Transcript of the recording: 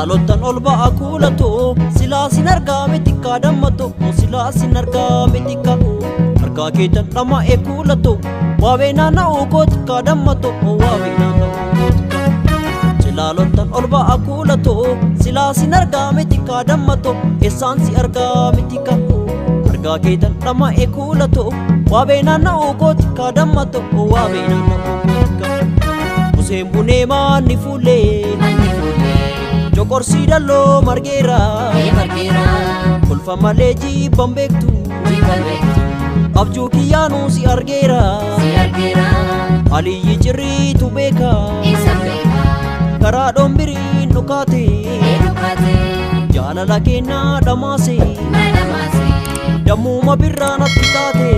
Jilaalottan ol ba'a kuulatoo silaa sin argaa mitikkaa dammatoo silaa sin argaa mitikkaa harkaa keetan dhama'ee kuulatoo waabee naanna'uu kootikkaa dammatoo waabee naanna'uu kootikkaa Jilaalottan ol ba'a kuulatoo silaa sin argaa mitikkaa dammatoo eessaan si argaa mitikkaa harkaa keetan dhama'ee kuulatoo waabee naanna'uu kootikkaa dammatoo waabee naanna'uu kootikkaa Buseen bunee maanni fuulee Jokorsi dalloo margeera Kolfa malee jibban beektu Abjuu kiyyaanuu si argeera Aliyyi cirriitu beeka Karaa dhombiriin dhukaate Jaalala kennaa dhamaase Dammuma birraa natti taate